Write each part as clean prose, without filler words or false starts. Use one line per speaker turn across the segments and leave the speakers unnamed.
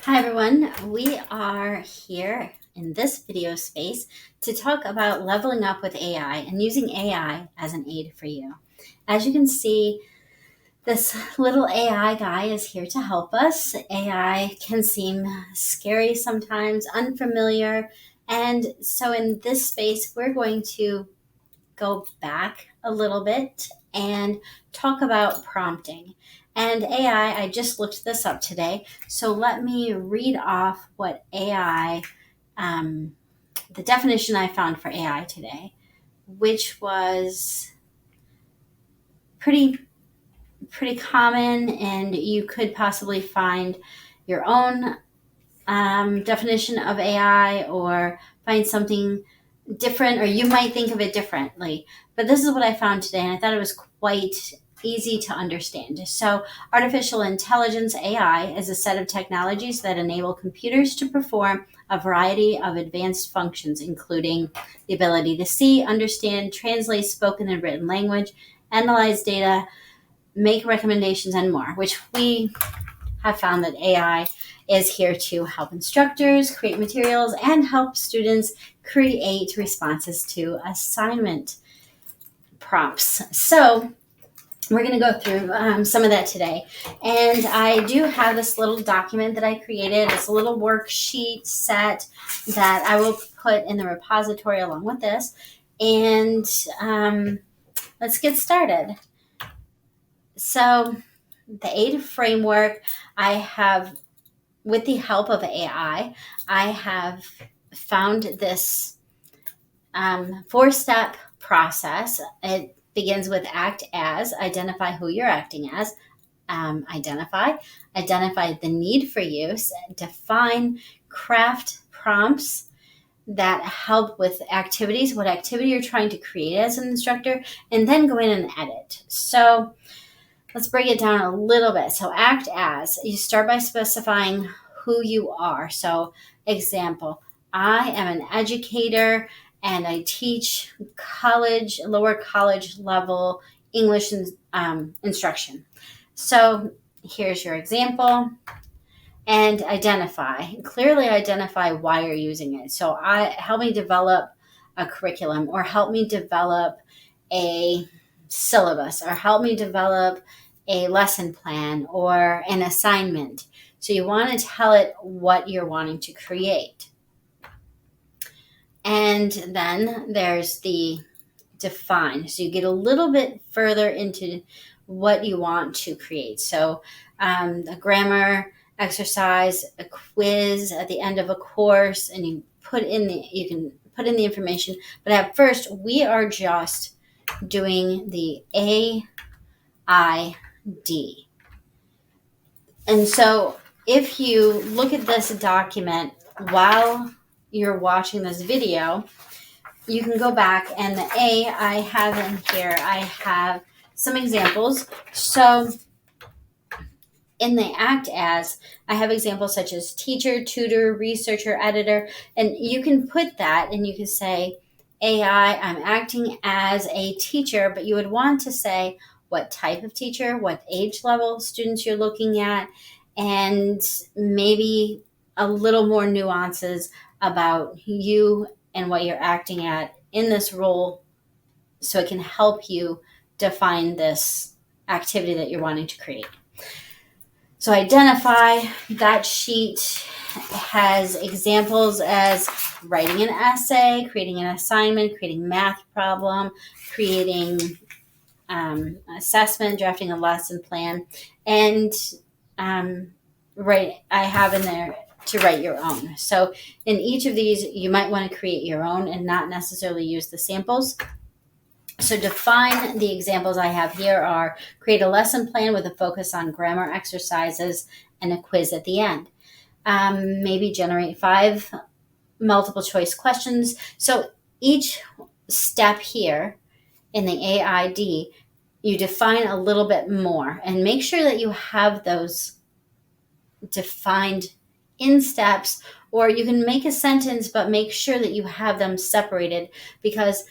Hi everyone, we are here in this video space to talk about leveling up with AI and using AI as an aid for you. As you can see, this little AI guy is here to help us. AI can seem scary sometimes, unfamiliar, and so in this space we're going to go back a little bit and talk about prompting. And AI, I just looked this up today, so let me read off what AI, the definition I found for AI today, which was pretty common, and you could possibly find your own definition of AI or find something different, or you might think of it differently. But this is what I found today, and I thought it was quite easy to understand. So, artificial intelligence, AI, is a set of technologies that enable computers to perform a variety of advanced functions, including the ability to see, understand, translate spoken and written language, analyze data, make recommendations, and more, which we have found that AI is here to help instructors create materials and help students create responses to assignment prompts. So we're going to go through some of that today. And I do have this little document that I created. It's a little worksheet set that I will put in the repository along with this. And let's get started. So the AIDE framework, I have, with the help of AI, I have found this 4-step process. It begins with act as, identify who you're acting as, identify the need for use, define, craft prompts that help with activities, what activity you're trying to create as an instructor, and then go in and edit. So let's break it down a little bit. So act as, you start by specifying who you are. So example, I am an educator and I teach lower college level English instruction. So here's your example. And clearly identify why you're using it. So help me develop a curriculum, or help me develop a syllabus, or help me develop a lesson plan or an assignment. So you want to tell it what you're wanting to create. And then there's the define. So you get a little bit further into what you want to create. So a grammar exercise, a quiz at the end of a course, and you can put in the information. But at first, we are just doing the A.I.D. And so if you look at this document while you're watching this video, you can go back, and the A I have in here, I have some examples. So in the act as, I have examples such as teacher, tutor, researcher, editor, and you can put that and you can say, AI, I'm acting as a teacher, but you would want to say what type of teacher, what age level students you're looking at, and maybe a little more nuances about you and what you're acting at in this role, so it can help you define this activity that you're wanting to create. So identify, that sheet has examples as writing an essay, creating an assignment, creating math problem, creating assessment, drafting a lesson plan, and I have in there to write your own. So in each of these, you might want to create your own and not necessarily use the samples. So define, the examples I have here are create a lesson plan with a focus on grammar exercises and a quiz at the end. Maybe generate 5 multiple choice questions. So each step here in the AID, you define a little bit more, and make sure that you have those defined in steps, or you can make a sentence, but make sure that you have them separated, because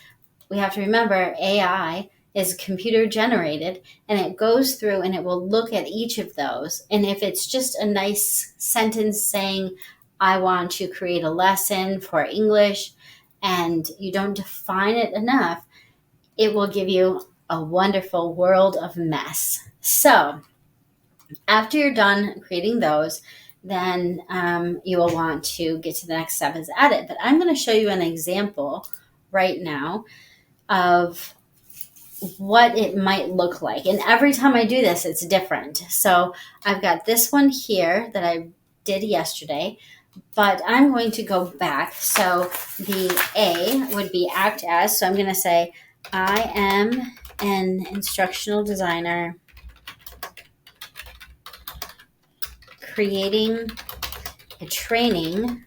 we have to remember AI is computer generated, and it goes through and it will look at each of those. And if it's just a nice sentence saying, I want to create a lesson for English, and you don't define it enough, it will give you a wonderful world of mess. So after you're done creating those, then you will want to get to the next step is edit. But I'm going to show you an example right now of what it might look like. And every time I do this, it's different. So I've got this one here that I did yesterday, but I'm going to go back. So the A would be act as. So I'm going to say, I am an instructional designer creating a training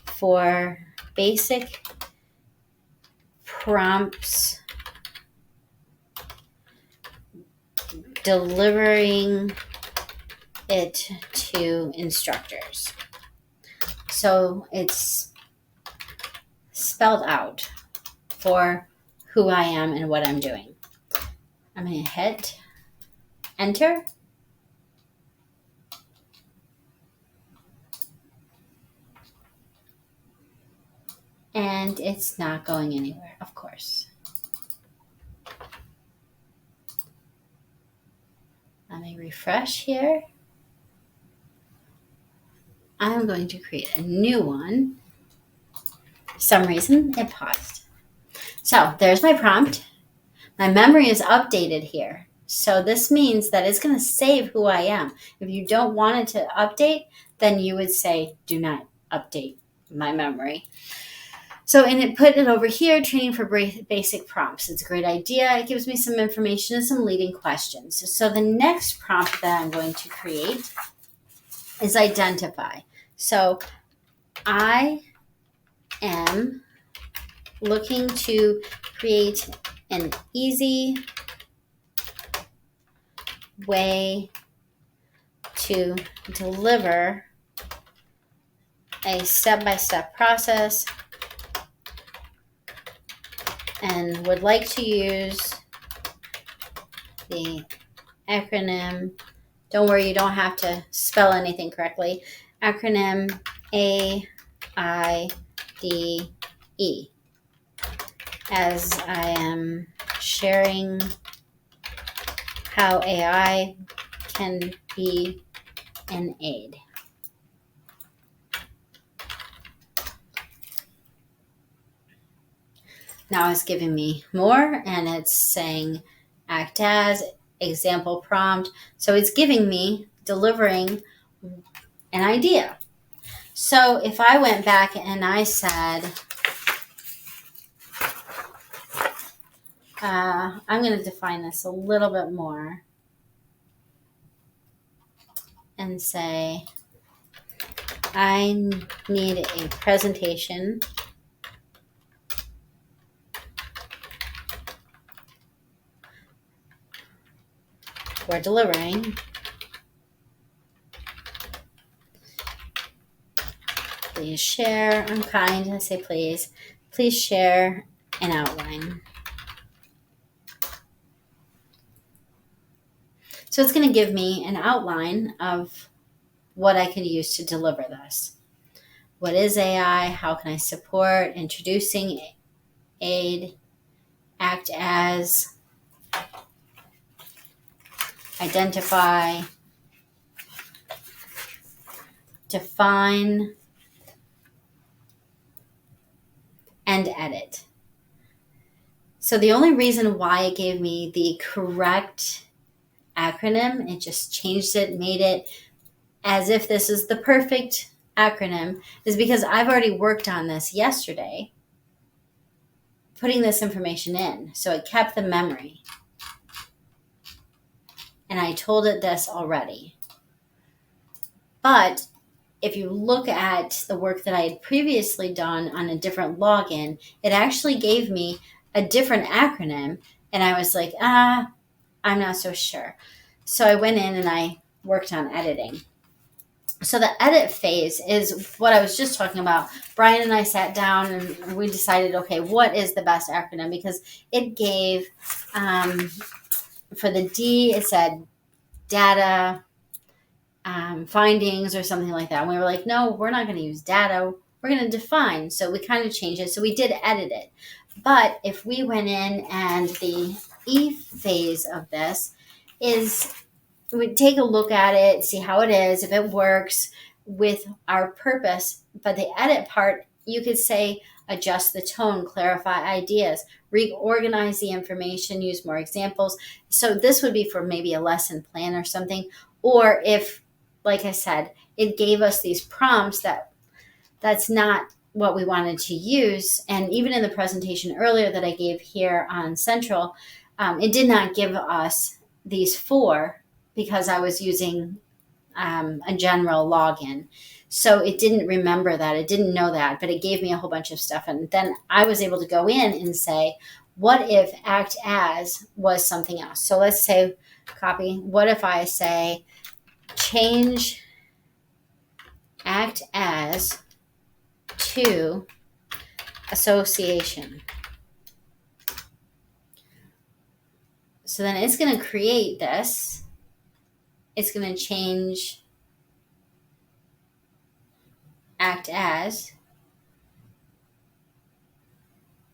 for basic prompts, delivering it to instructors. So it's spelled out for who I am and what I'm doing. I'm going to hit enter. And it's not going anywhere, of course. Let me refresh here. I'm going to create a new one. For some reason, it paused. So there's my prompt. My memory is updated here. So this means that it's going to save who I am. If you don't want it to update, then you would say, do not update my memory. So, and it put it over here, training for basic prompts. It's a great idea. It gives me some information and some leading questions. So the next prompt that I'm going to create is identify. So I am looking to create an easy way to deliver a step-by-step process and would like to use the acronym. Don't worry, you don't have to spell anything correctly. Acronym AIDE, as I am sharing how AI can be an aid. Now it's giving me more, and it's saying act as, example prompt. So it's giving me, delivering an idea. So if I went back and I said, I'm going to define this a little bit more and say, I need a presentation for delivering please share. I'm kind. I say please. Please share an outline. So it's going to give me an outline of what I can use to deliver this. What is AI? How can I support? Introducing AIDE, act as, identify, define, and edit. So the only reason why it gave me the correct acronym, it just changed it, made it as if this is the perfect acronym, is because I've already worked on this yesterday, putting this information in. So it kept the memory. And I told it this already. But if you look at the work that I had previously done on a different login, it actually gave me a different acronym. And I was like, I'm not so sure. So I went in and I worked on editing. So the edit phase is what I was just talking about. Brian and I sat down and we decided, okay, what is the best acronym? Because it gave, for the D, it said data, findings or something like that. And we were like, no, we're not going to use data. We're going to define. So we kind of changed it. So we did edit it. But if we went in and the E phase of this is we take a look at it, see how it is, if it works with our purpose. But the edit part, you could say adjust the tone, clarify ideas, reorganize the information, use more examples. So this would be for maybe a lesson plan or something. Or if, like I said, it gave us these prompts that's not what we wanted to use. And even in the presentation earlier that I gave here on Central, it did not give us these 4 because I was using a general login. So it didn't remember that. It didn't know that, but it gave me a whole bunch of stuff. And then I was able to go in and say, what if act as was something else? So let's say, copy, what if I say, change act as to association. So then it's going to create this. It's going to change act as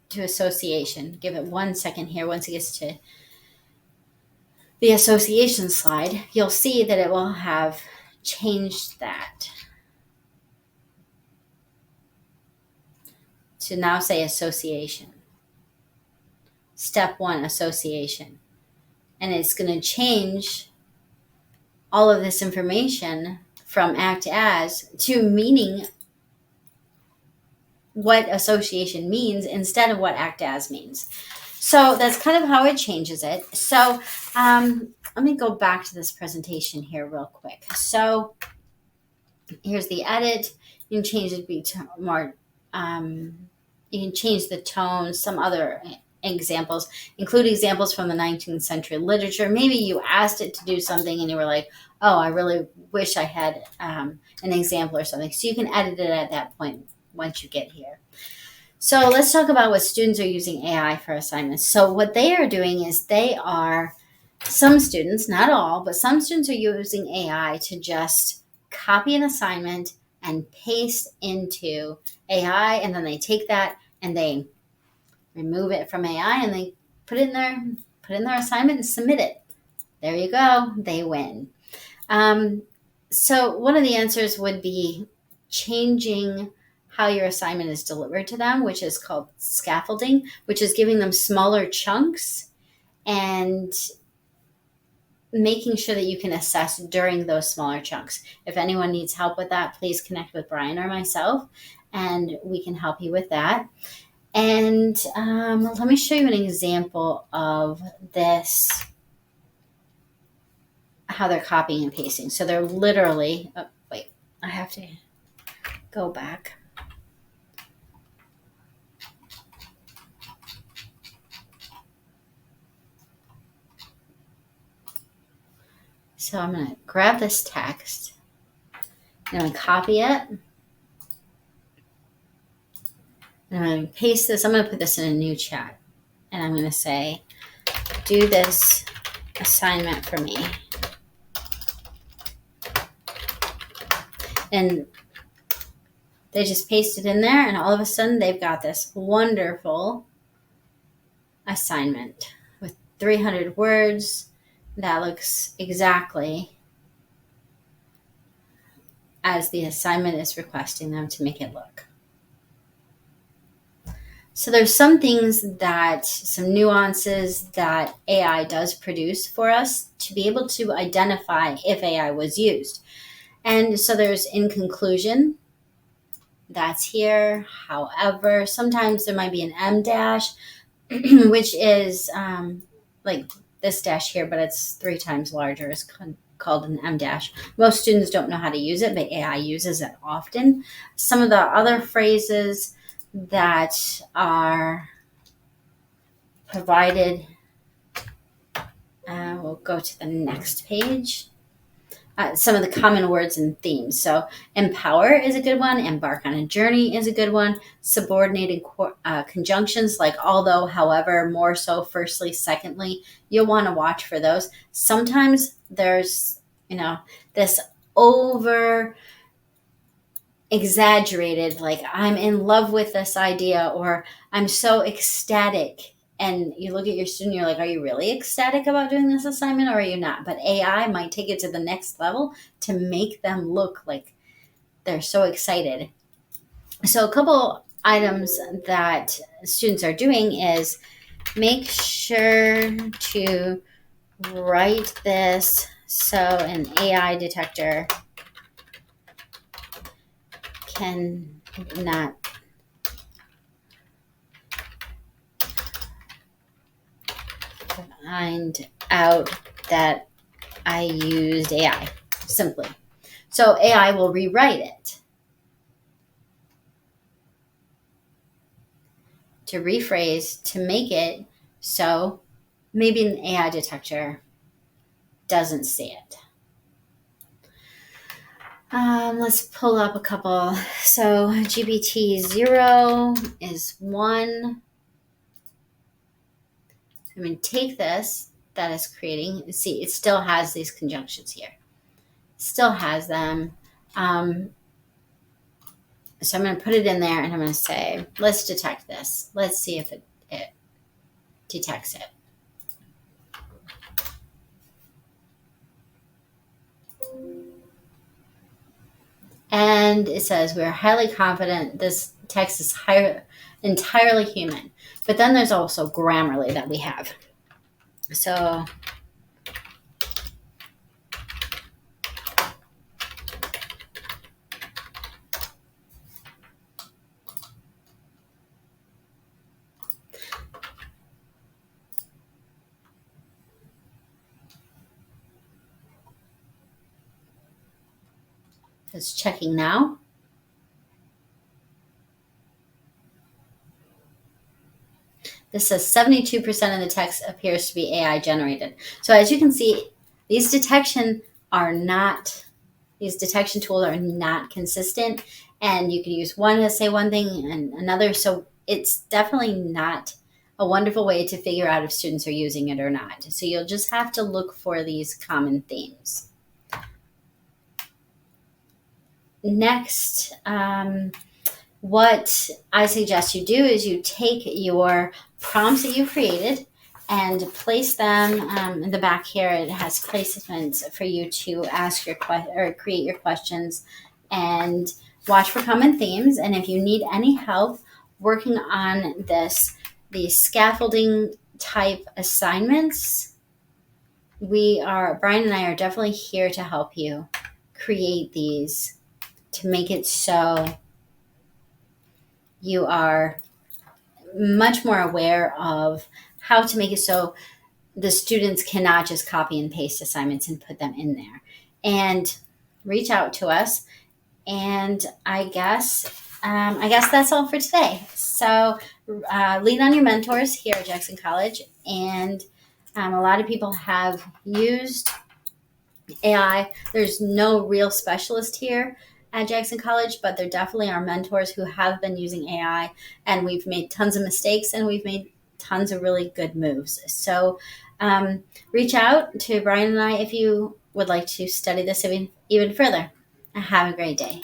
to association. Give it 1 second here. Once it gets to the association slide, you'll see that it will have changed that to now say association. Step 1, association. And it's going to change all of this information from act as to meaning what association means instead of what act as means. So that's kind of how it changes it. So let me go back to this presentation here real quick. So here's the edit. You can change it to be more, you can change the tone, some other examples, include examples from the 19th century literature. Maybe you asked it to do something and you were like, oh, I really wish I had an example or something. So you can edit it at that point once you get here. So let's talk about what students are using AI for assignments. So what they are doing is some students, not all, but some students are using AI to just copy an assignment and paste into AI, and then they take that and they remove it from AI and they put it in their assignment and submit it. There you go. They win. So one of the answers would be changing how your assignment is delivered to them, which is called scaffolding, which is giving them smaller chunks and making sure that you can assess during those smaller chunks. If anyone needs help with that, please connect with Brian or myself, and we can help you with that. And let me show you an example of this, how they're copying and pasting. So they're literally, I have to go back. So I'm going to grab this text, and I'm going to copy it, and I'm going to paste this. I'm going to put this in a new chat, and I'm going to say, do this assignment for me. And they just paste it in there, and all of a sudden they've got this wonderful assignment with 300 words that looks exactly as the assignment is requesting them to make it look. So there's some nuances that AI does produce for us to be able to identify if AI was used. And so there's in conclusion, that's here. However, sometimes there might be an M dash, which is like this dash here, but it's 3 times larger. It's called an M dash. Most students don't know how to use it, but AI uses it often. Some of the other phrases that are provided, we'll go to the next page. some of the common words and themes. So empower is a good one. Embark on a journey is a good one. Subordinating conjunctions like although, however, more so, firstly, secondly, you'll want to watch for those. Sometimes there's, this over exaggerated, like I'm in love with this idea, or I'm so ecstatic. And you look at your student, you're like, are you really ecstatic about doing this assignment or are you not? But AI might take it to the next level to make them look like they're so excited. So a couple items that students are doing is make sure to write this so an AI detector can not find out that I used AI, simply. So AI will rewrite it to rephrase, to make it so maybe an AI detector doesn't see it. Let's pull up a couple. So GPT-0 is one. I'm going to take this that is creating. See, it still has these conjunctions here. Still has them. So I'm going to put it in there and I'm going to say, let's detect this. Let's see if it detects it. And it says, we're highly confident this text is entirely human. But then there's also Grammarly that we have. So it's checking now. This says 72% of the text appears to be AI generated. So as you can see, these detection tools are not consistent, and you can use one to say one thing and another. So it's definitely not a wonderful way to figure out if students are using it or not. So you'll just have to look for these common themes. Next, what I suggest you do is you take your prompts that you created and place them in the back here. It has placements for you to ask your or create your questions and watch for common themes. And if you need any help working on these scaffolding type assignments, Brian and I are definitely here to help you create these to make it so you are much more aware of how to make it so the students cannot just copy and paste assignments and put them in there. And reach out to us. And I guess that's all for today. So lean on your mentors here at Jackson College. And a lot of people have used AI. There's no real specialist here at Jackson College, but there definitely are mentors who have been using AI, and we've made tons of mistakes and we've made tons of really good moves. So reach out to Brian and I if you would like to study this even further. Have a great day.